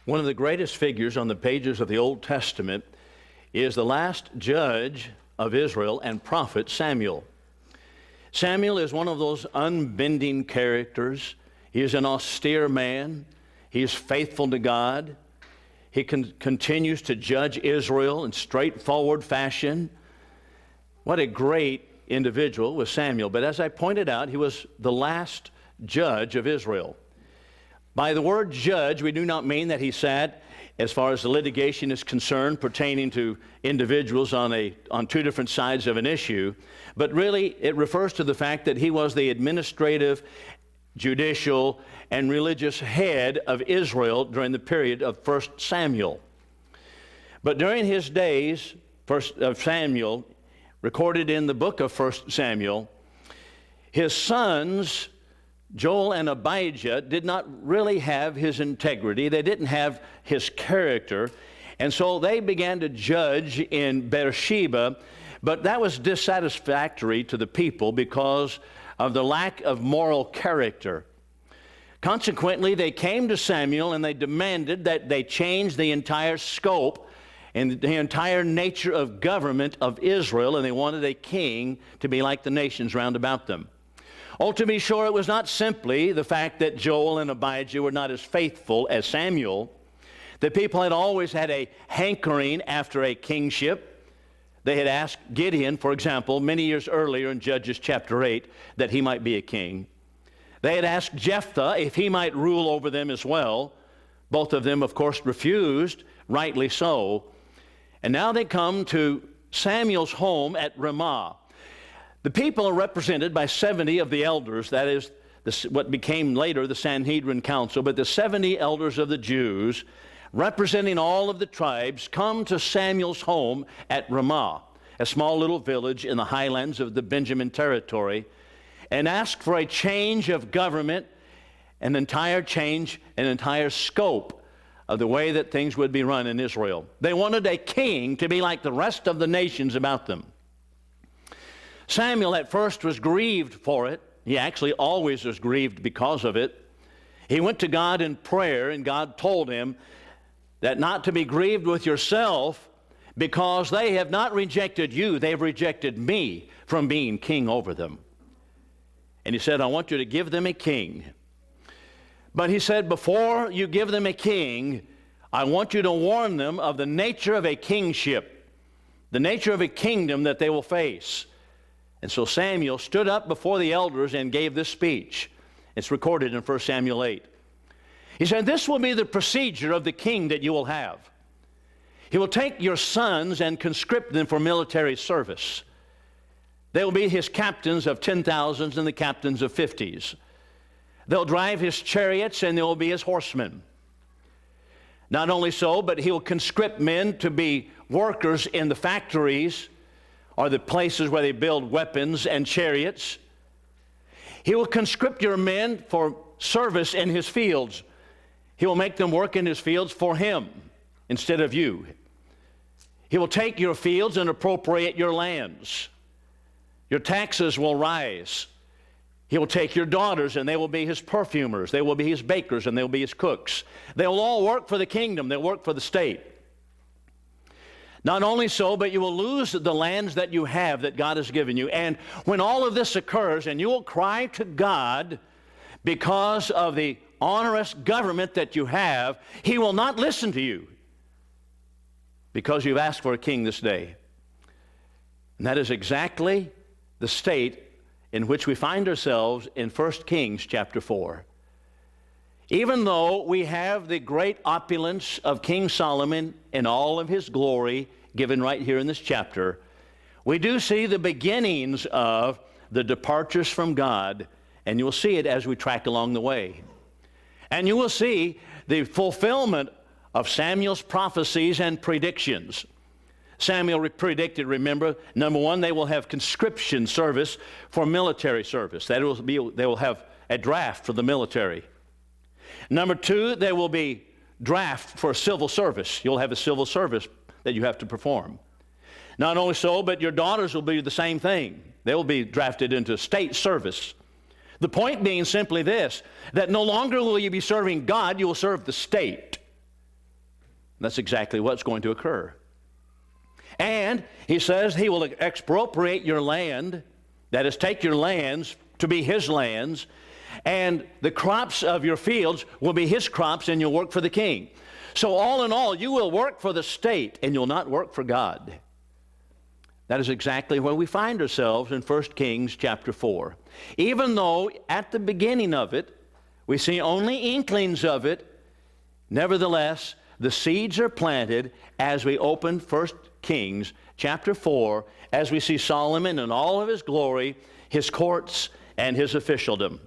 One of the greatest figures on the pages of the Old Testament is the last judge of Israel and prophet Samuel. Samuel is one of those unbending characters. He is an austere man. He is faithful to God. He continues to judge Israel in straightforward fashion. What a great individual was Samuel. But as I pointed out, he was the last judge of Israel. By the word judge, we do not mean that he sat, as far as the litigation is concerned, pertaining to individuals on two different sides of an issue, but really it refers to the fact that he was the administrative, judicial, and religious head of Israel during the period of 1 Samuel. But during his days, of Samuel, recorded in the book of 1 Samuel, his sons, Joel and Abijah, did not really have his integrity. They didn't have his character. And so they began to judge in Beersheba, but that was dissatisfactory to the people because of the lack of moral character. Consequently, they came to Samuel and they demanded that they change the entire scope and the entire nature of government of Israel, and they wanted a king to be like the nations round about them. Oh, to be sure, it was not simply the fact that Joel and Abijah were not as faithful as Samuel. The people had always had a hankering after a kingship. They had asked Gideon, for example, many years earlier in Judges chapter 8, that he might be a king. They had asked Jephthah if he might rule over them as well. Both of them, of course, refused, rightly so. And now they come to Samuel's home at Ramah. The people are represented by 70 of the elders, that is what became later the Sanhedrin Council, but the 70 elders of the Jews, representing all of the tribes, come to Samuel's home at Ramah, a small little village in the highlands of the Benjamin territory, and ask for a change of government, an entire change, an entire scope of the way that things would be run in Israel. They wanted a king to be like the rest of the nations about them. Samuel at first was grieved for it. He actually always was grieved because of it. He went to God in prayer, and God told him that not to be grieved with yourself, because they have not rejected you, they've rejected me from being king over them. And he said, I want you to give them a king. But he said, before you give them a king, I want you to warn them of the nature of a kingship, the nature of a kingdom that they will face. And so Samuel stood up before the elders and gave this speech. It's recorded in 1 Samuel 8. He said, this will be the procedure of the king that you will have. He will take your sons and conscript them for military service. They will be his captains of 10,000s and the captains of 50s. They'll drive his chariots and they will be his horsemen. Not only so, but he will conscript men to be workers in the factories or the places where they build weapons and chariots. He will conscript your men for service in his fields. He will make them work in his fields for him instead of you. He will take your fields and appropriate your lands. Your taxes will rise. He will take your daughters and they will be his perfumers. They will be his bakers and they will be his cooks. They will all work for the kingdom. They'll work for the state. Not only so, but you will lose the lands that you have that God has given you. And when all of this occurs, and you will cry to God because of the onerous government that you have, he will not listen to you because you've asked for a king this day. And that is exactly the state in which we find ourselves in 1 Kings chapter 4. Even though we have the great opulence of King Solomon in all of his glory given right here in this chapter, we do see the beginnings of the departures from God, and you'll see it as we track along the way. And you will see the fulfillment of Samuel's prophecies and predictions. Samuel predicted, remember, number one, they will have conscription service for military service. They will have a draft for the military. Number two, there will be draft for civil service. You'll have a civil service that you have to perform. Not only so, but your daughters will be the same thing. They will be drafted into state service. The point being simply this, that no longer will you be serving God, you will serve the state. That's exactly what's going to occur. And he says he will expropriate your land, that is, take your lands to be his lands, and the crops of your fields will be his crops, and you'll work for the king. So all in all, you will work for the state, and you'll not work for God. That is exactly where we find ourselves in 1 Kings chapter 4. Even though at the beginning of it, we see only inklings of it, nevertheless, the seeds are planted as we open 1 Kings chapter 4, as we see Solomon in all of his glory, his courts, and his officialdom.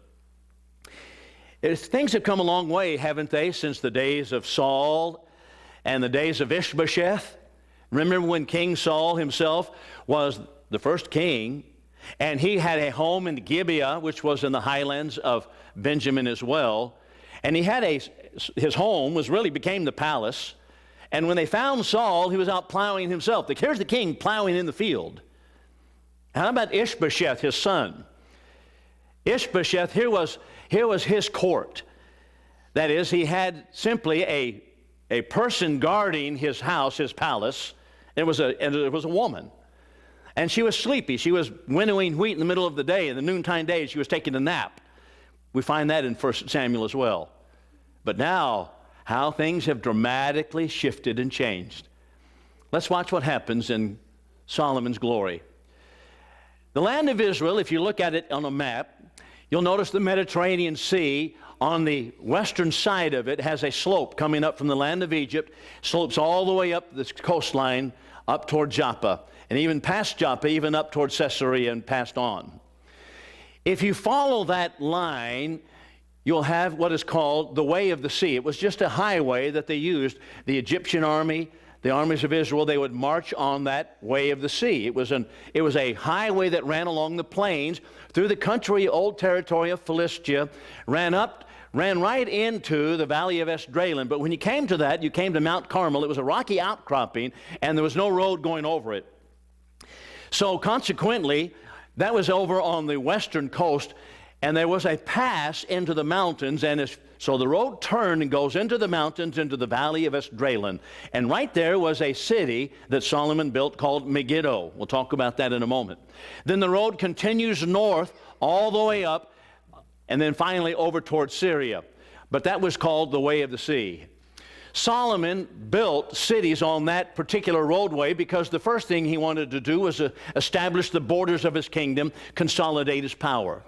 Things have come a long way, haven't they, since the days of Saul and the days of Ishbosheth? Remember when King Saul himself was the first king, and he had a home in Gibeah, which was in the highlands of Benjamin as well, and he had his home became the palace. And when they found Saul, he was out plowing himself. Here's the king plowing in the field. How about Ishbosheth, his son? Ishbosheth, here was his court. That is, he had simply a person guarding his house, his palace. It was a woman. And she was sleepy. She was winnowing wheat in the middle of the day. In the noontime days, she was taking a nap. We find that in 1 Samuel as well. But now, how things have dramatically shifted and changed. Let's watch what happens in Solomon's glory. The land of Israel, if you look at it on a map, you'll notice the Mediterranean Sea on the western side of it has a slope coming up from the land of Egypt, slopes all the way up this coastline up toward Joppa, and even past Joppa, even up toward Caesarea and past on. If you follow that line, you'll have what is called the Way of the Sea. It was just a highway that they used. The Egyptian army, the armies of Israel, they would march on that Way of the Sea. It was a highway that ran along the plains through the country, old territory of Philistia, ran right into the valley of Esdraelon. But when you came to that, you came to Mount Carmel. It was a rocky outcropping, and there was no road going over it. So consequently, that was over on the western coast, and there was a pass into the mountains, and so the road turned and goes into the mountains, into the valley of Esdraelon. And right there was a city that Solomon built called Megiddo. We'll talk about that in a moment. Then the road continues north all the way up, and then finally over towards Syria. But that was called the Way of the Sea. Solomon built cities on that particular roadway because the first thing he wanted to do was establish the borders of his kingdom, consolidate his power.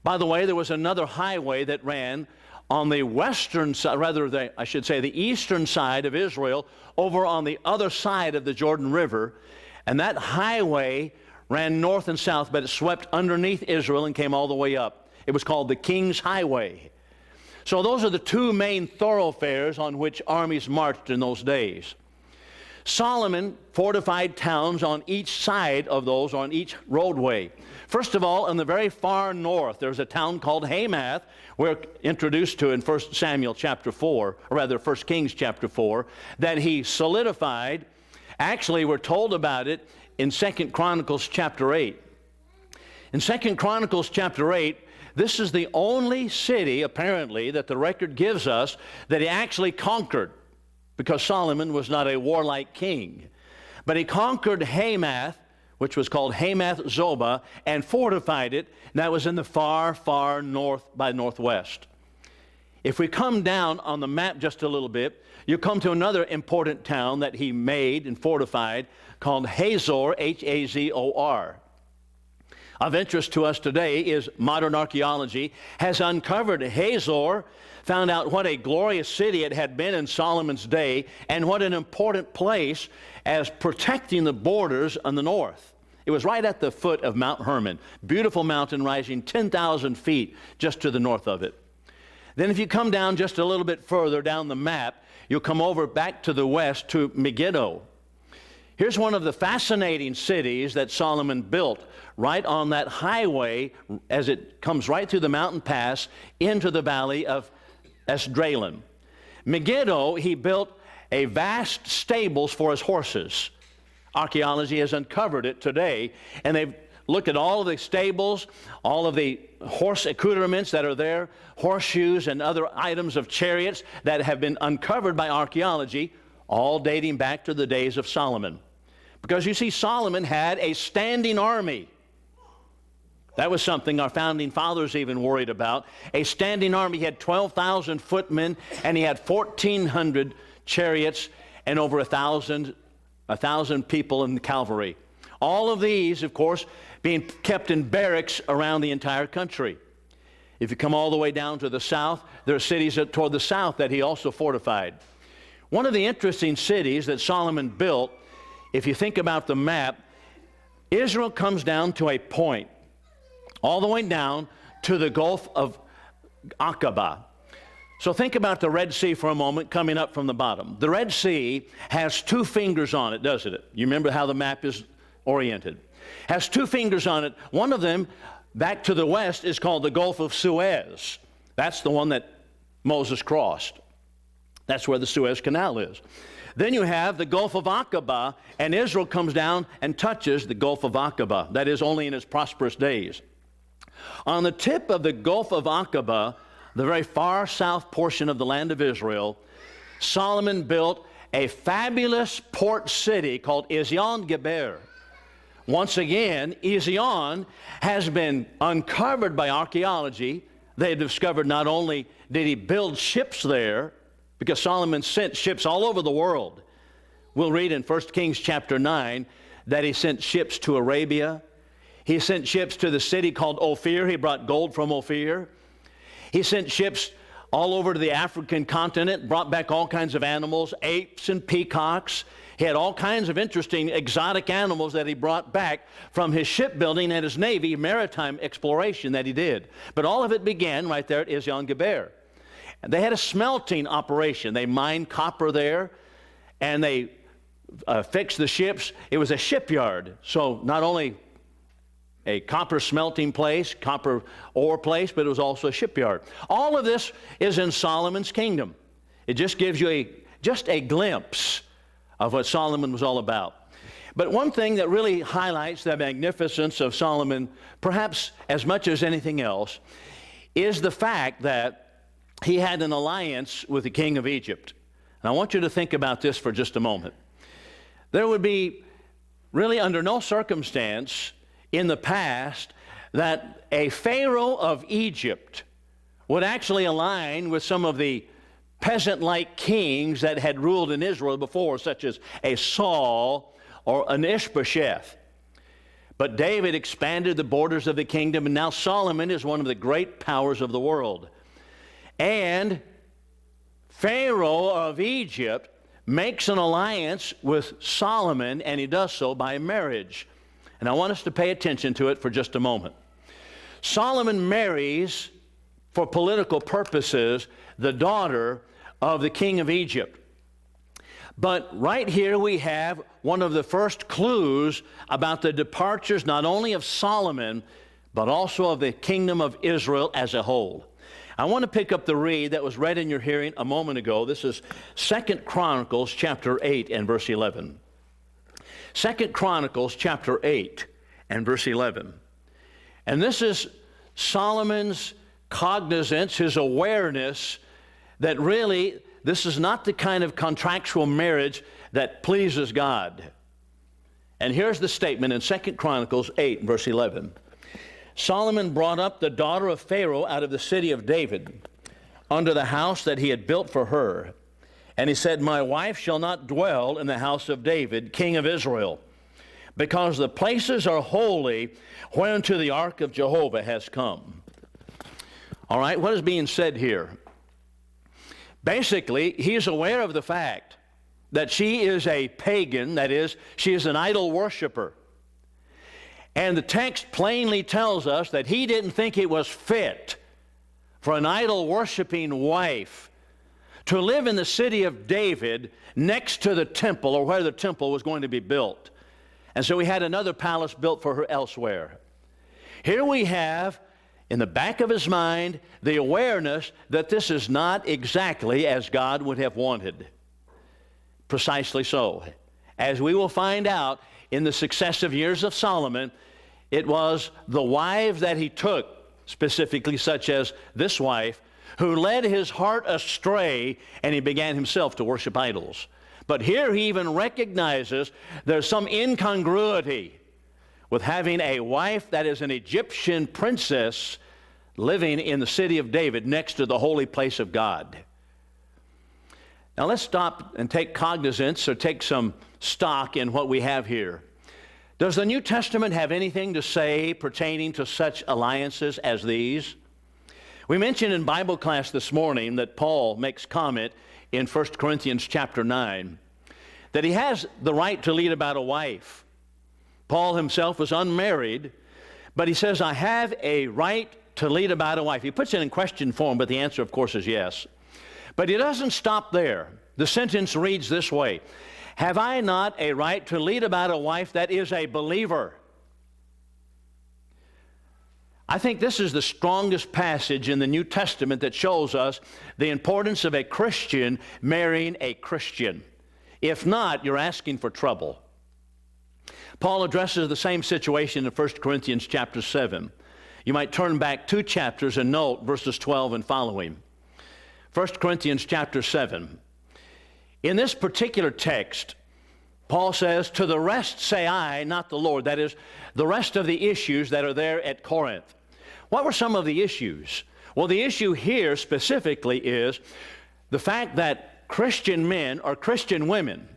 By the way, there was another highway that ran on the western side, the eastern side of Israel, over on the other side of the Jordan River. And that highway ran north and south, but it swept underneath Israel and came all the way up. It was called the King's Highway. So those are the two main thoroughfares on which armies marched in those days. Solomon fortified towns on each side of those, on each roadway. First of all, in the very far north, there's a town called Hamath. We're introduced to in 1 Samuel chapter 4, or rather 1 Kings chapter 4, that he solidified. Actually, we're told about it in 2 Chronicles chapter 8. In 2 Chronicles chapter 8, this is the only city, apparently, that the record gives us that he actually conquered, because Solomon was not a warlike king. But he conquered Hamath, which was called Hamath Zobah, and fortified it, and that was in the far, far north by northwest. If we come down on the map just a little bit, you come to another important town that he made and fortified called Hazor, H-A-Z-O-R. Of interest to us today is modern archaeology has uncovered Hazor, found out what a glorious city it had been in Solomon's day, and what an important place as protecting the borders on the north. It was right at the foot of Mount Hermon, beautiful mountain rising 10,000 feet just to the north of it. Then if you come down just a little bit further down the map, you'll come over back to the west to Megiddo. Here's one of the fascinating cities that Solomon built right on that highway as it comes right through the mountain pass into the valley of Esdraelon. Megiddo, he built a vast stables for his horses. Archaeology has uncovered it today, and they've looked at all of the stables, all of the horse accoutrements that are there, horseshoes and other items of chariots that have been uncovered by archaeology. all dating back to the days of Solomon. Because you see, Solomon had a standing army. That was something our founding fathers even worried about. A standing army. He had 12,000 footmen, and he had 1,400 chariots and over 1,000 people in the cavalry. All of these, of course, being kept in barracks around the entire country. If you come all the way down to the south, there are cities toward the south that he also fortified. One of the interesting cities that Solomon built, if you think about the map, Israel comes down to a point, all the way down to the Gulf of Aqaba. So think about the Red Sea for a moment, coming up from the bottom. The Red Sea has two fingers on it, doesn't it? You remember how the map is oriented. Has two fingers on it. One of them, back to the west, is called the Gulf of Suez. That's the one that Moses crossed. That's where the Suez Canal is. Then you have the Gulf of Aqaba, and Israel comes down and touches the Gulf of Aqaba. That is, only in its prosperous days. On the tip of the Gulf of Aqaba, the very far south portion of the land of Israel, Solomon built a fabulous port city called Ezion-Geber. Once again, Ezion has been uncovered by archaeology. They discovered not only did he build ships there, because Solomon sent ships all over the world. We'll read in 1 Kings chapter 9 that he sent ships to Arabia. He sent ships to the city called Ophir. He brought gold from Ophir. He sent ships all over to the African continent, brought back all kinds of animals, apes and peacocks. He had all kinds of interesting exotic animals that he brought back from his shipbuilding and his navy maritime exploration that he did. But all of it began right there at Ezion-Geber. They had a smelting operation. They mined copper there, and they fixed the ships. It was a shipyard. So not only a copper smelting place, copper ore place, but it was also a shipyard. All of this is in Solomon's kingdom. It just gives you just a glimpse of what Solomon was all about. But one thing that really highlights the magnificence of Solomon, perhaps as much as anything else, is the fact that he had an alliance with the king of Egypt. And I want you to think about this for just a moment. There would be really under no circumstance in the past that a Pharaoh of Egypt would actually align with some of the peasant-like kings that had ruled in Israel before, such as a Saul or an Ishbosheth. But David expanded the borders of the kingdom, and now Solomon is one of the great powers of the world. And Pharaoh of Egypt makes an alliance with Solomon, and he does so by marriage. And I want us to pay attention to it for just a moment. Solomon marries, for political purposes, the daughter of the king of Egypt. But right here we have one of the first clues about the departures not only of Solomon, but also of the kingdom of Israel as a whole. I want to pick up the read that was read in your hearing a moment ago. This is 2 Chronicles chapter 8 and verse 11. 2 Chronicles chapter 8 and verse 11. And this is Solomon's cognizance, his awareness that really this is not the kind of contractual marriage that pleases God. And here's the statement in 2 Chronicles 8 verse 11. Solomon brought up the daughter of Pharaoh out of the city of David unto the house that he had built for her. And he said, my wife shall not dwell in the house of David, king of Israel, because the places are holy whereunto the ark of Jehovah has come. All right, what is being said here? Basically, he's aware of the fact that she is a pagan, that is, she is an idol worshiper. And the text plainly tells us that he didn't think it was fit for an idol-worshiping wife to live in the city of David next to the temple, or where the temple was going to be built. And so he had another palace built for her elsewhere. Here we have, in the back of his mind, the awareness that this is not exactly as God would have wanted. Precisely so. As we will find out in the successive years of Solomon, it was the wives that he took, specifically such as this wife, who led his heart astray, and he began himself to worship idols. But here he even recognizes there's some incongruity with having a wife that is an Egyptian princess living in the city of David next to the holy place of God. Now let's stop and take cognizance or take some stock in what we have here. Does the New Testament have anything to say pertaining to such alliances as these? We mentioned in Bible class this morning that Paul makes comment in 1 Corinthians chapter 9 that he has the right to lead about a wife. Paul himself was unmarried, but he says, I have a right to lead about a wife. He puts it in question form, but the answer, of course, is yes. But he doesn't stop there. The sentence reads this way, have I not a right to lead about a wife that is a believer? I think this is the strongest passage in the New Testament that shows us the importance of a Christian marrying a Christian. If not, you're asking for trouble. Paul addresses the same situation in 1 Corinthians chapter 7. You might turn back 2 chapters and note verses 12 and following. 1 Corinthians chapter 7. In this particular text, Paul says, to the rest say I, not the Lord. That is, the rest of the issues that are there at Corinth. What were some of the issues? Well, the issue here specifically is the fact that Christian men or Christian women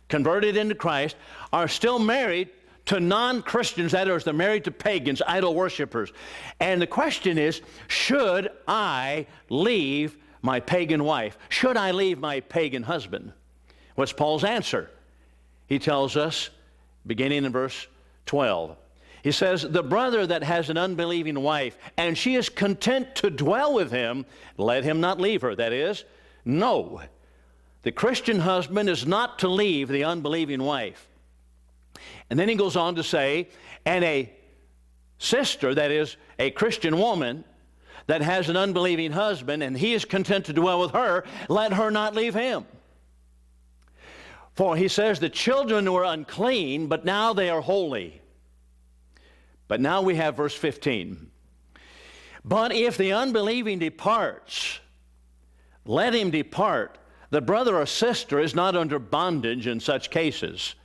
converted into Christ are still married to non-Christians, that is, they're married to pagans, idol worshipers. And the question is, should I leave my pagan wife? Should I leave my pagan husband? What's Paul's answer? He tells us, beginning in verse 12, he says, the brother that has an unbelieving wife, and she is content to dwell with him, let him not leave her. That is, no. The Christian husband is not to leave the unbelieving wife. And then he goes on to say, and a sister, that is, a Christian woman, that has an unbelieving husband, and he is content to dwell with her, let her not leave him. For he says, the children were unclean, but now they are holy. But now we have verse 15. But if the unbelieving departs, let him depart. The brother or sister is not under bondage in such cases.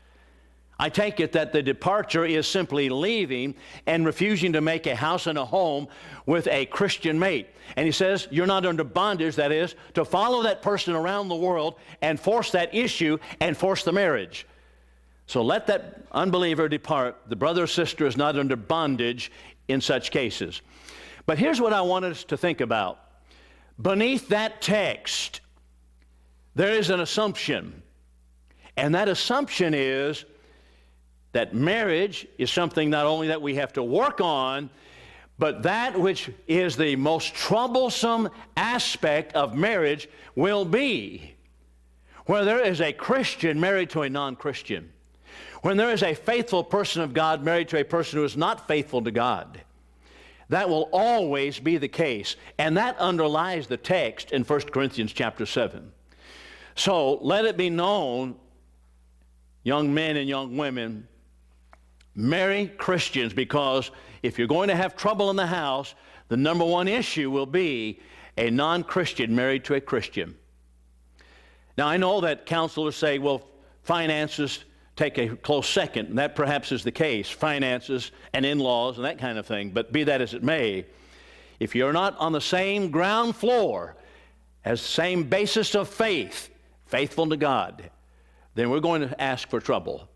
I take it that the departure is simply leaving and refusing to make a house and a home with a Christian mate. And he says, you're not under bondage, that is, to follow that person around the world and force that issue and force the marriage. So let that unbeliever depart. The brother or sister is not under bondage in such cases. But here's what I want us to think about. Beneath that text, there is an assumption. And that assumption is that marriage is something not only that we have to work on, but that which is the most troublesome aspect of marriage will be where there is a Christian married to a non-Christian. When there is a faithful person of God married to a person who is not faithful to God. That will always be the case. And that underlies the text in 1 Corinthians chapter 7. So let it be known, young men and young women, marry Christians, because if you're going to have trouble in the house, the number one issue will be a non-Christian married to a Christian. Now, I know that counselors say, well, finances take a close second, and that perhaps is the case, finances and in-laws and that kind of thing, but be that as it may, if you're not on the same ground floor as the same basis of faith, faithful to God, then we're going to ask for trouble.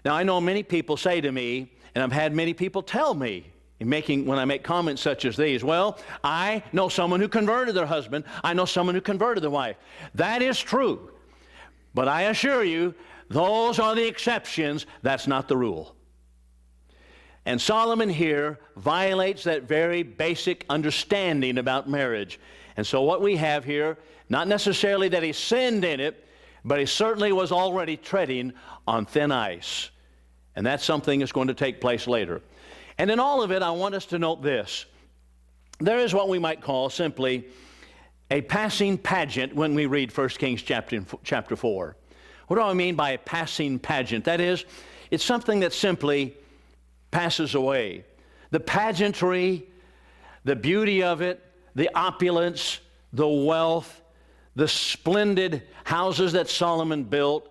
Now, I know many people say to me, and I've had many people tell me, when I make comments such as these, well, I know someone who converted their husband, I know someone who converted their wife. That is true. But I assure you, those are the exceptions, that's not the rule. And Solomon here violates that very basic understanding about marriage. And so what we have here, not necessarily that he sinned in it, but he certainly was already treading on thin ice. And that's something that's going to take place later. And in all of it, I want us to note this. There is what we might call simply a passing pageant when we read 1 Kings chapter 4. What do I mean by a passing pageant? That is, it's something that simply passes away. The pageantry, the beauty of it, the opulence, the wealth, the splendid houses that Solomon built,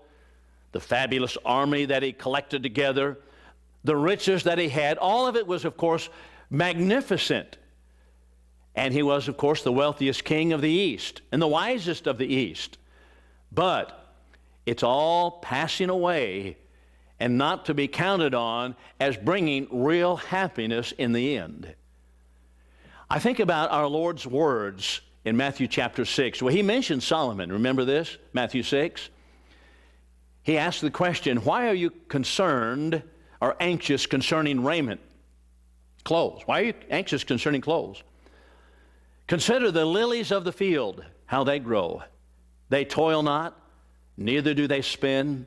the fabulous army that he collected together, the riches that he had, all of it was, of course, magnificent. And he was, of course, the wealthiest king of the East and the wisest of the East. But it's all passing away and not to be counted on as bringing real happiness in the end. I think about our Lord's words in Matthew chapter 6. Well, he mentioned Solomon. Remember this? Matthew 6. He asked the question, why are you concerned or anxious concerning raiment? Clothes. Why are you anxious concerning clothes? Consider the lilies of the field, how they grow. They toil not, neither do they spin.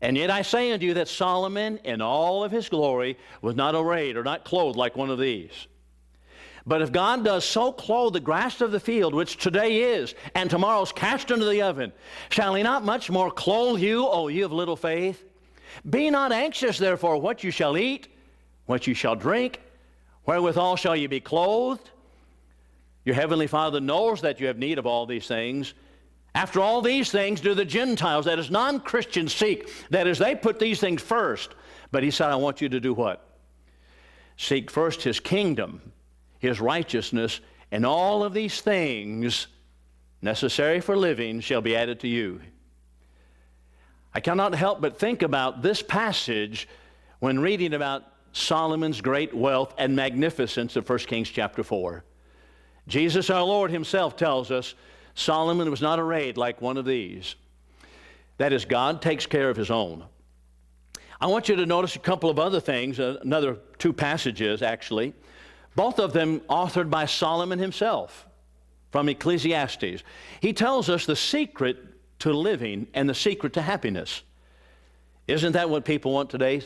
And yet I say unto you that Solomon in all of his glory was not arrayed or not clothed like one of these. But if God does so clothe the grass of the field, which today is, and tomorrow is cast into the oven, shall he not much more clothe you, O ye of little faith? Be not anxious, therefore, what you shall eat, what you shall drink, wherewithal shall ye be clothed? Your heavenly Father knows that you have need of all these things. After all these things do the Gentiles, that is non-Christians, seek. That is, they put these things first. But he said, I want you to do what? Seek first his kingdom, his righteousness, and all of these things necessary for living shall be added to you. I cannot help but think about this passage when reading about Solomon's great wealth and magnificence of 1 Kings chapter 4. Jesus our Lord himself tells us Solomon was not arrayed like one of these. That is, God takes care of his own. I want you to notice a couple of other things, another two passages actually, both of them authored by Solomon himself from Ecclesiastes. He tells us the secret to living and the secret to happiness. Isn't that what people want today?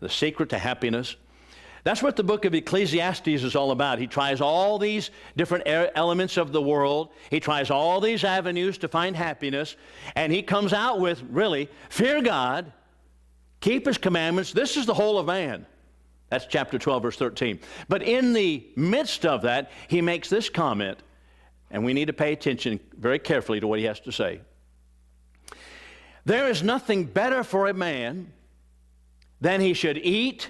The secret to happiness. That's what the book of Ecclesiastes is all about. He tries all these different elements of the world. He tries all these avenues to find happiness. And he comes out with, really, fear God, keep his commandments. This is the whole of man. That's chapter 12, verse 13. But in the midst of that, he makes this comment, and we need to pay attention very carefully to what he has to say. There is nothing better for a man than he should eat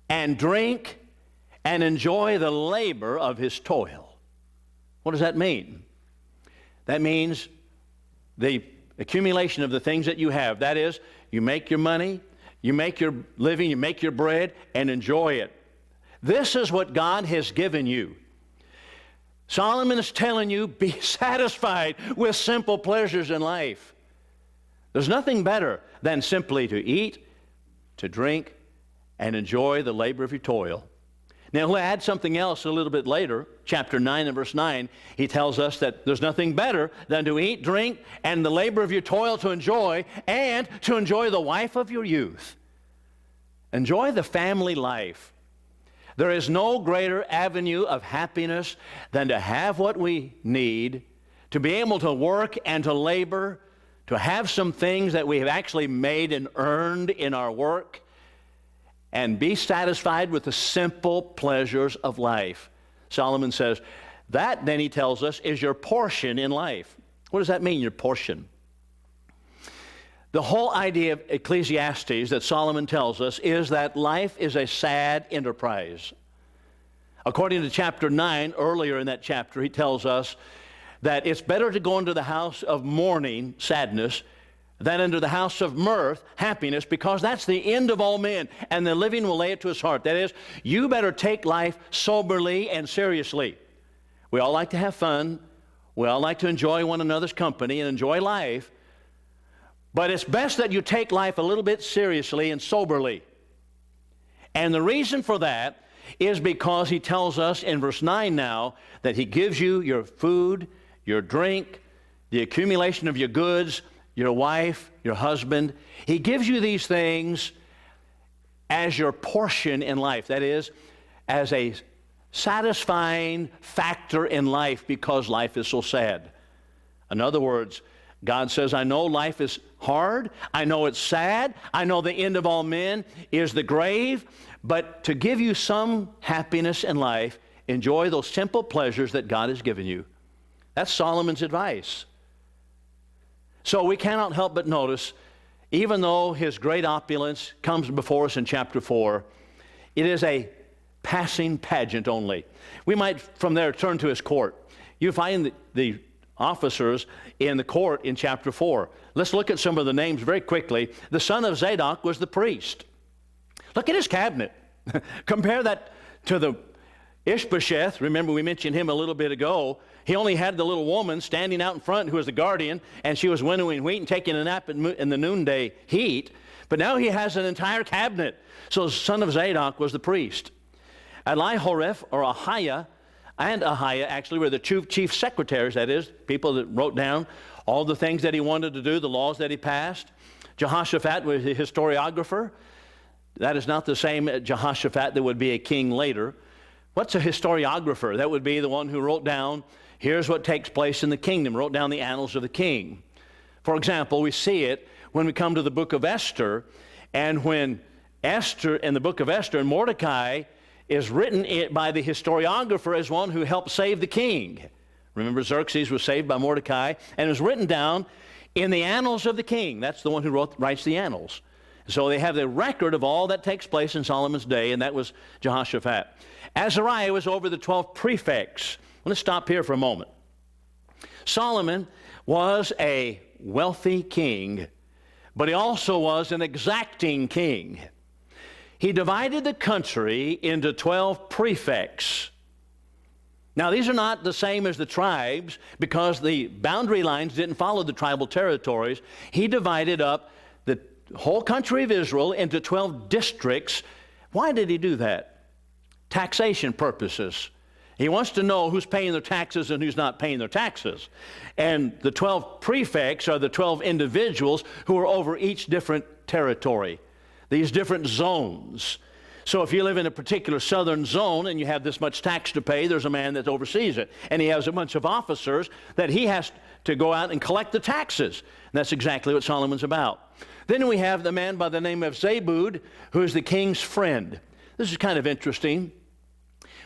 and drink and enjoy the labor of his toil. What does that mean? That means the accumulation of the things that you have. That is, you make your money, you make your living, you make your bread, and enjoy it. This is what God has given you. Solomon is telling you, be satisfied with simple pleasures in life. There's nothing better than simply to eat, to drink, and enjoy the labor of your toil. Now, he'll add something else a little bit later. Chapter 9 and verse 9, he tells us that there's nothing better than to eat, drink, and the labor of your toil to enjoy, and to enjoy the wife of your youth. Enjoy the family life. There is no greater avenue of happiness than to have what we need, to be able to work and to labor, to have some things that we have actually made and earned in our work, and be satisfied with the simple pleasures of life. Solomon says, that, then he tells us, is your portion in life. What does that mean, your portion? The whole idea of Ecclesiastes that Solomon tells us is that life is a sad enterprise. According to chapter 9, earlier in that chapter, he tells us that it's better to go into the house of mourning, sadness, than into the house of mirth, happiness, because that's the end of all men, and the living will lay it to his heart. That is, you better take life soberly and seriously. We all like to have fun. We all like to enjoy one another's company and enjoy life. But it's best that you take life a little bit seriously and soberly. And the reason for that is because he tells us in verse 9 now that he gives you your food, your drink, the accumulation of your goods, your wife, your husband. He gives you these things as your portion in life. That is, as a satisfying factor in life because life is so sad. In other words, God says, I know life is hard. I know it's sad. I know the end of all men is the grave. But to give you some happiness in life, enjoy those simple pleasures that God has given you. That's Solomon's advice. So we cannot help but notice, even though his great opulence comes before us in chapter 4, it is a passing pageant only. We might from there turn to his court. You find the officers in the court in chapter 4. Let's look at some of the names very quickly. The son of Zadok was the priest. Look at his cabinet. Compare that to the Ishbosheth. Remember, we mentioned him a little bit ago. He only had the little woman standing out in front who was the guardian, and she was winnowing wheat and taking a nap in the noonday heat. But now he has an entire cabinet. So the son of Zadok was the priest. Elihoreph, or Ahiah, and Ahiah actually were the chief secretaries, that is, people that wrote down all the things that he wanted to do, the laws that he passed. Jehoshaphat was the historiographer. That is not the same Jehoshaphat that would be a king later. What's a historiographer? That would be the one who wrote down, here's what takes place in the kingdom, wrote down the annals of the king. For example, we see it when we come to the book of Esther, and when Esther, in the book of Esther, and Mordecai is written by the historiographer as one who helped save the king. Remember, Xerxes was saved by Mordecai, and it was written down in the annals of the king. That's the one who writes the annals. So they have the record of all that takes place in Solomon's day, and that was Jehoshaphat. Azariah was over the 12 prefects. Let's stop here for a moment. Solomon was a wealthy king, but he also was an exacting king. He divided the country into 12 prefects. Now, these are not the same as the tribes because the boundary lines didn't follow the tribal territories. He divided up the whole country of Israel into 12 districts. Why did he do that? Taxation purposes. He wants to know who's paying their taxes and who's not paying their taxes. And the 12 prefects are the 12 individuals who are over each different territory, these different zones. So if you live in a particular southern zone and you have this much tax to pay, there's a man that oversees it. And he has a bunch of officers that he has to go out and collect the taxes. And that's exactly what Solomon's about. Then we have the man by the name of Zabud, who is the king's friend. This is kind of interesting.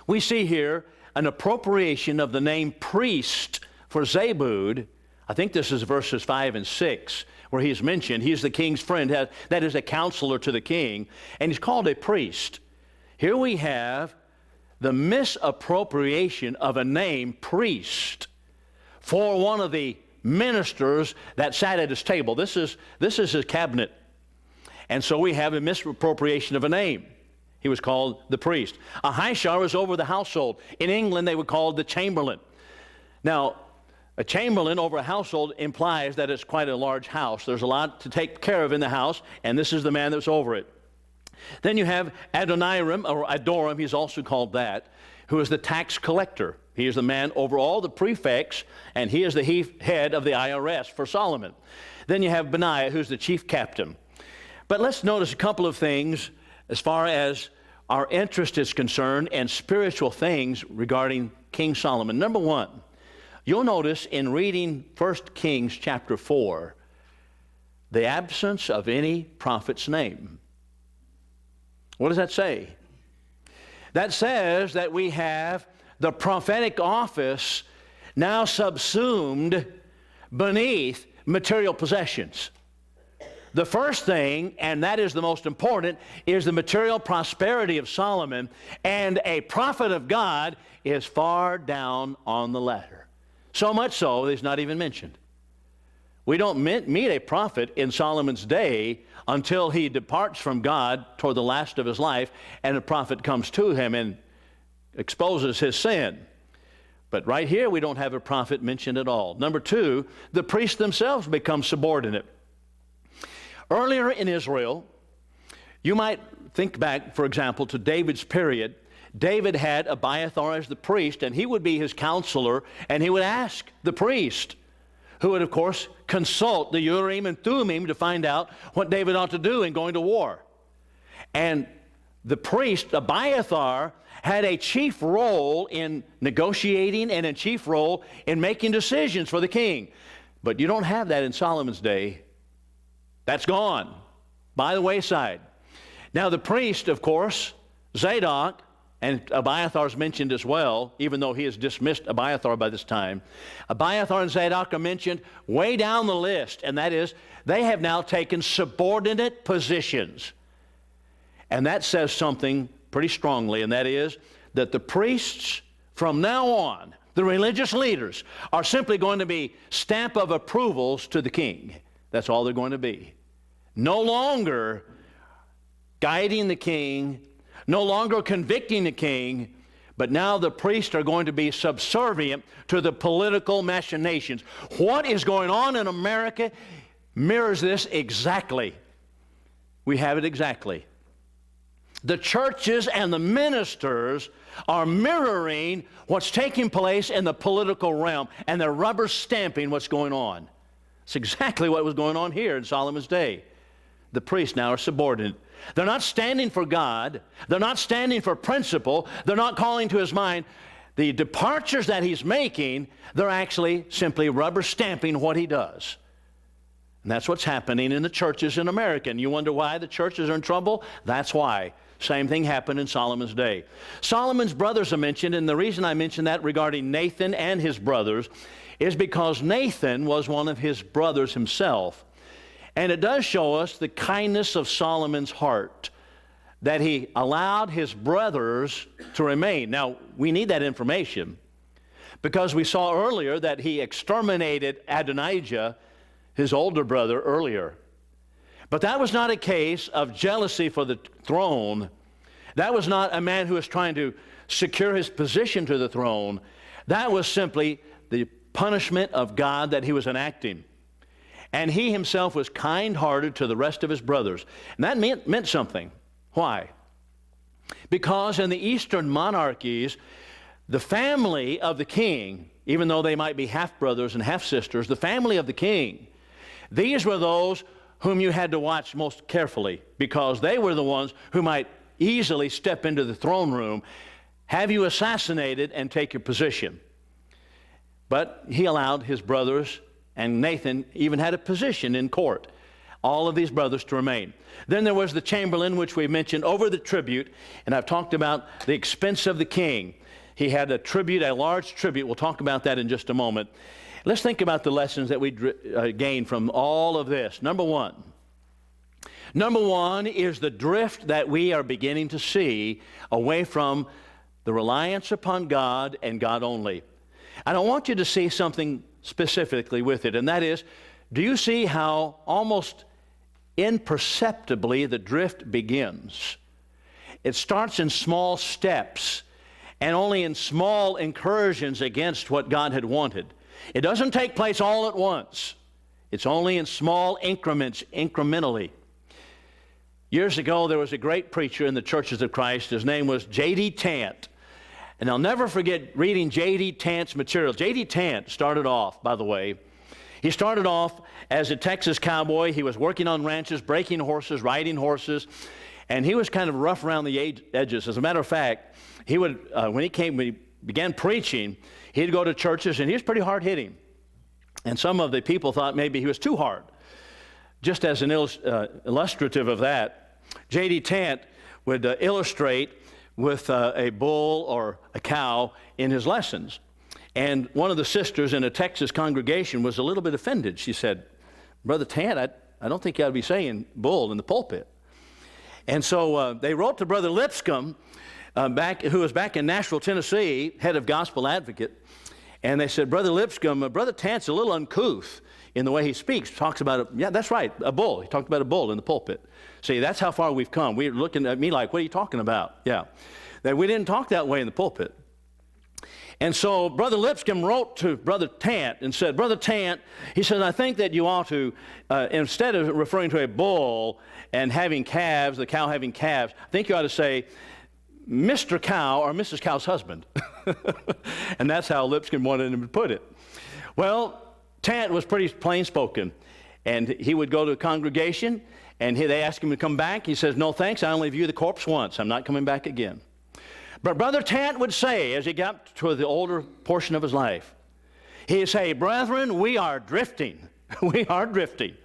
We see here an appropriation of the name priest for Zabud. I think this is verses 5 and 6, where he's mentioned. He's the king's friend. That is a counselor to the king, and he's called a priest. Here we have the misappropriation of a name, priest, for one of the ministers that sat at his table. This is his cabinet. And so we have a misappropriation of a name. He was called the priest. Ahishar was over the household. In England, they were called the chamberlain. Now, a chamberlain over a household implies that it's quite a large house. There's a lot to take care of in the house, and this is the man that's over it. Then you have Adoniram, or Adoram, he's also called that, who is the tax collector. He is the man over all the prefects, and he is the head of the IRS for Solomon. Then you have Benaiah, who's the chief captain. But let's notice a couple of things as far as our interest is concerned and spiritual things regarding King Solomon. Number one, you'll notice in reading 1 Kings chapter 4, the absence of any prophet's name. What does that say? That says that we have the prophetic office now subsumed beneath material possessions. The first thing, and that is the most important, is the material prosperity of Solomon, and a prophet of God is far down on the ladder. So much so that he's not even mentioned. We don't meet a prophet in Solomon's day until he departs from God toward the last of his life, and a prophet comes to him and exposes his sin. But right here, we don't have a prophet mentioned at all. Number two, the priests themselves become subordinate. Earlier in Israel, you might think back, for example, to David's period. David had Abiathar as the priest, and he would be his counselor, and he would ask the priest, who would, of course, consult the Urim and Thummim to find out what David ought to do in going to war. And the priest, Abiathar, had a chief role in negotiating and a chief role in making decisions for the king. But you don't have that in Solomon's day. That's gone by the wayside. Now the priest, of course, Zadok, and Abiathar is mentioned as well, even though he has dismissed Abiathar by this time. Abiathar and Zadok are mentioned way down the list, and that is, they have now taken subordinate positions. And that says something pretty strongly, and that is that the priests from now on, the religious leaders, are simply going to be stamp of approvals to the king. That's all they're going to be. No longer guiding the king, no longer convicting the king, but now the priests are going to be subservient to the political machinations. What is going on in America mirrors this exactly. We have it exactly. The churches and the ministers are mirroring what's taking place in the political realm, and they're rubber stamping what's going on. It's exactly what was going on here in Solomon's day. The priests now are subordinate. They're not standing for God. They're not standing for principle. They're not calling to his mind the departures that he's making. They're actually simply rubber stamping what he does. And that's what's happening in the churches in America. And you wonder why the churches are in trouble? That's why. Same thing happened in Solomon's day. Solomon's brothers are mentioned, and the reason I mention that regarding Nathan and his brothers is because Nathan was one of his brothers himself. And it does show us the kindness of Solomon's heart, that he allowed his brothers to remain. Now, we need that information because we saw earlier that he exterminated Adonijah, his older brother, earlier. But that was not a case of jealousy for the throne. That was not a man who was trying to secure his position to the throne. That was simply the punishment of God that he was enacting. And he himself was kind-hearted to the rest of his brothers. And that meant something. Why? Because in the Eastern monarchies, the family of the king, even though they might be half-brothers and half-sisters, the family of the king, these were those whom you had to watch most carefully, because they were the ones who might easily step into the throne room, have you assassinated, and take your position. But he allowed his brothers, and Nathan even had a position in court, all of these brothers to remain. Then there was the chamberlain, which we mentioned, over the tribute, and I've talked about the expense of the king. He had a tribute, a large tribute. We'll talk about that in just a moment. Let's think about the lessons that we gain from all of this. Number one is the drift that we are beginning to see away from the reliance upon God and God only. And I want you to see something specifically with it, and that is, do you see how almost imperceptibly the drift begins? It starts in small steps and only in small incursions against what God had wanted. It doesn't take place all at once. It's only in small increments, incrementally. Years ago, there was a great preacher in the Churches of Christ. His name was J.D. Tant. And I'll never forget reading J.D. Tant's materials. J.D. Tant started off, by the way, he started off as a Texas cowboy. He was working on ranches, breaking horses, riding horses, and he was kind of rough around the edges. As a matter of fact, he would, when he began preaching, he'd go to churches, and he was pretty hard-hitting. And some of the people thought maybe he was too hard. Just as an illustrative of that, J.D. Tant would illustrate with a bull or a cow in his lessons. And one of the sisters in a Texas congregation was a little bit offended. She said, "Brother Tant, I don't think you ought to be saying bull in the pulpit." And so they wrote to Brother Lipscomb, who was back in Nashville, Tennessee, head of Gospel Advocate. And they said, "Brother Lipscomb, Brother Tant's a little uncouth in the way he speaks." Talks about, yeah, that's right, a bull. He talked about a bull in the pulpit. See, that's how far we've come. We're looking at me like, what are you talking about? Yeah. That we didn't talk that way in the pulpit. And so Brother Lipscomb wrote to Brother Tant and said, "Brother Tant," he said, "I think that you ought to, instead of referring to a bull and having calves, the cow having calves, I think you ought to say, Mr. Cow or Mrs. Cow's husband." And that's how Lipscomb wanted him to put it. Well, Tant was pretty plain-spoken. And he would go to a congregation, and they asked him to come back. He says, "No, thanks. I only view the corpse once. I'm not coming back again." But Brother Tant would say, as he got to the older portion of his life, he'd say, "Brethren, we are drifting. We are drifting."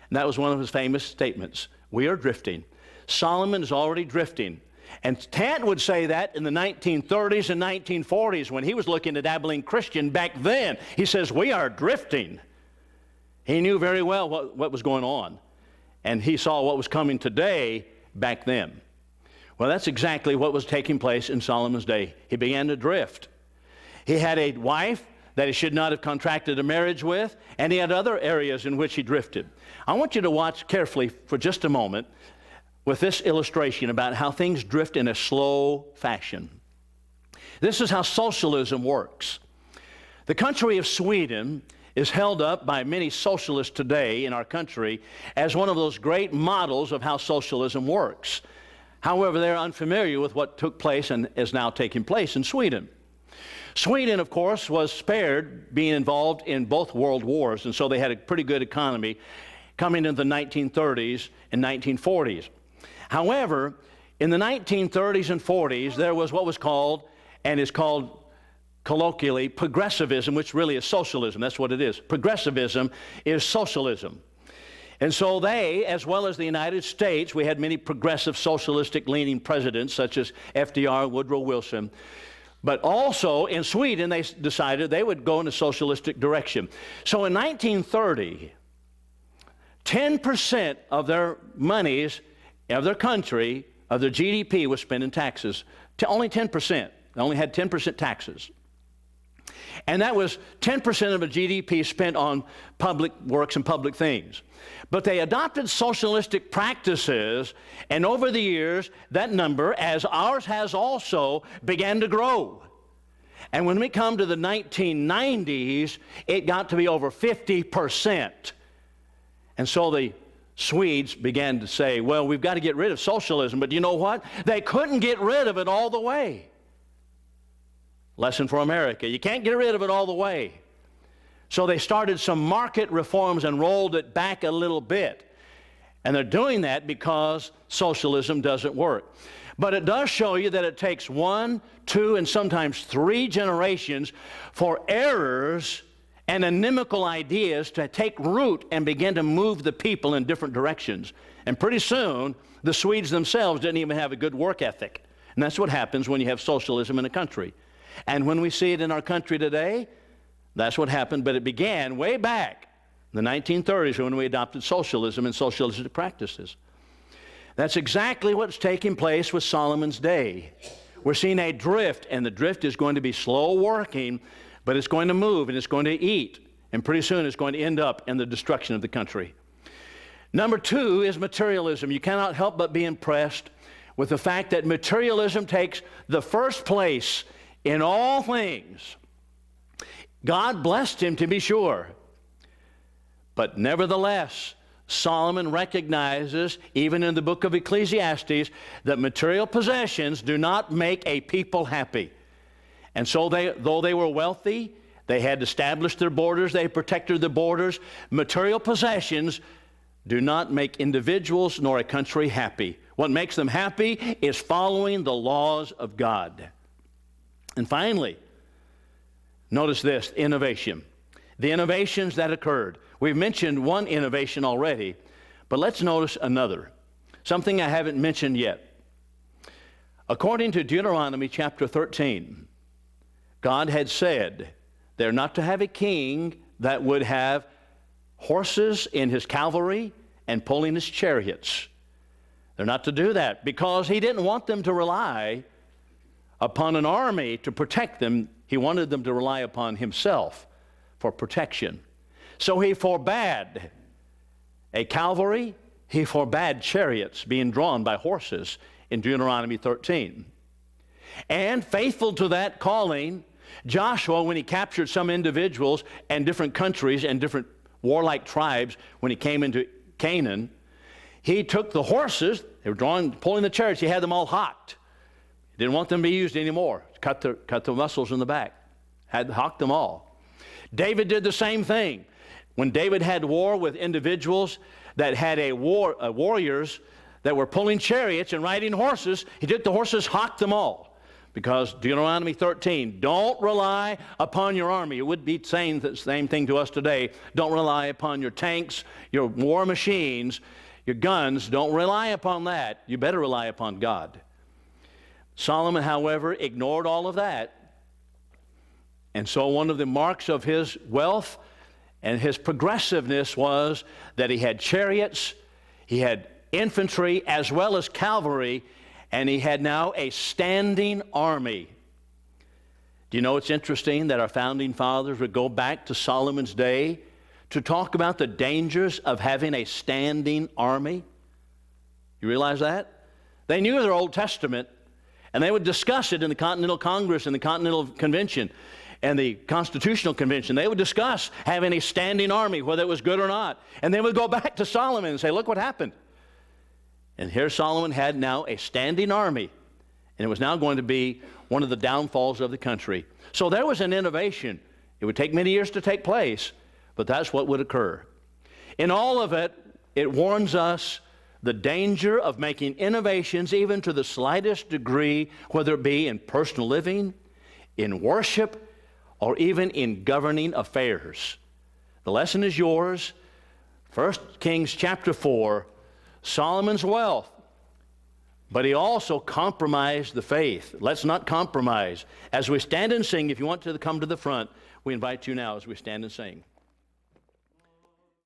And that was one of his famous statements. We are drifting. Solomon is already drifting. And Tant would say that in the 1930s and 1940s when he was looking at Abilene Christian back then. He says, we are drifting. He knew very well what was going on. And he saw what was coming today back then. Well, that's exactly what was taking place in Solomon's day. He began to drift. He had a wife that he should not have contracted a marriage with, and he had other areas in which he drifted. I want you to watch carefully for just a moment with this illustration about how things drift in a slow fashion. This is how socialism works. The country of Sweden is held up by many socialists today in our country as one of those great models of how socialism works. However, they're unfamiliar with what took place and is now taking place in Sweden. Sweden, of course, was spared being involved in both world wars, and so they had a pretty good economy coming into the 1930s and 1940s. However, in the 1930s and 40s, there was what was called, and is called colloquially, progressivism, which really is socialism. That's what it is. Progressivism is socialism. And so they, as well as the United States, we had many progressive socialistic-leaning presidents, such as FDR, Woodrow Wilson. But also in Sweden, they decided they would go in a socialistic direction. So in 1930, 10% of their monies of their country, of their GDP, was spent in taxes. Only 10%. They only had 10% taxes. And that was 10% of the GDP spent on public works and public things. But they adopted socialistic practices, and over the years, that number, as ours has also, began to grow. And when we come to the 1990s, it got to be over 50%. And so the Swedes began to say, well, we've got to get rid of socialism. But you know what? They couldn't get rid of it all the way. Lesson for America. You can't get rid of it all the way. So they started some market reforms and rolled it back a little bit. And they're doing that because socialism doesn't work. But it does show you that it takes 1, 2, and sometimes 3 generations for errors and inimical ideas to take root and begin to move the people in different directions. And pretty soon, the Swedes themselves didn't even have a good work ethic. And that's what happens when you have socialism in a country. And when we see it in our country today, that's what happened. But it began way back in the 1930s when we adopted socialism and socialistic practices. That's exactly what's taking place with Solomon's day. We're seeing a drift, and the drift is going to be slow working, but it's going to move and it's going to eat, and pretty soon it's going to end up in the destruction of the country. Number 2 is materialism. You cannot help but be impressed with the fact that materialism takes the first place in all things. God blessed him, to be sure, but nevertheless, Solomon recognizes, even in the book of Ecclesiastes, that material possessions do not make a people happy. And so though they were wealthy, they had established their borders, they protected the borders. Material possessions do not make individuals nor a country happy. What makes them happy is following the laws of God. And finally, notice this, innovation. The innovations that occurred. We've mentioned one innovation already, but let's notice another. Something I haven't mentioned yet. According to Deuteronomy chapter 13, God had said they're not to have a king that would have horses in his cavalry and pulling his chariots. They're not to do that because he didn't want them to rely upon an army to protect them. He wanted them to rely upon himself for protection. So he forbade a cavalry, he forbade chariots being drawn by horses in Deuteronomy 13. And faithful to that calling, Joshua, when he captured some individuals and different countries and different warlike tribes, when he came into Canaan, he took the horses, they were pulling the chariots, he had them all hocked. He didn't want them to be used anymore. Cut the muscles in the back. Had hocked them all. David did the same thing. When David had war with individuals that had warriors that were pulling chariots and riding horses, he took the horses, hocked them all. Because Deuteronomy 13, don't rely upon your army. It would be saying the same thing to us today. Don't rely upon your tanks, your war machines, your guns. Don't rely upon that. You better rely upon God. Solomon, however, ignored all of that. And so one of the marks of his wealth and his progressiveness was that he had chariots, he had infantry as well as cavalry, and he had now a standing army. Do you know it's interesting that our founding fathers would go back to Solomon's day to talk about the dangers of having a standing army? You realize that? They knew their Old Testament, and they would discuss it in the Continental Congress and the Continental Convention and the Constitutional Convention. They would discuss having a standing army, whether it was good or not. And they would go back to Solomon and say, look what happened. And here Solomon had now a standing army, and it was now going to be one of the downfalls of the country. So there was an innovation. It would take many years to take place, but that's what would occur. In all of it, it warns us the danger of making innovations even to the slightest degree, whether it be in personal living, in worship, or even in governing affairs. The lesson is yours. 1 Kings chapter 4, Solomon's wealth, but he also compromised the faith. Let's not compromise. As we stand and sing, if you want to come to the front, we invite you now as we stand and sing.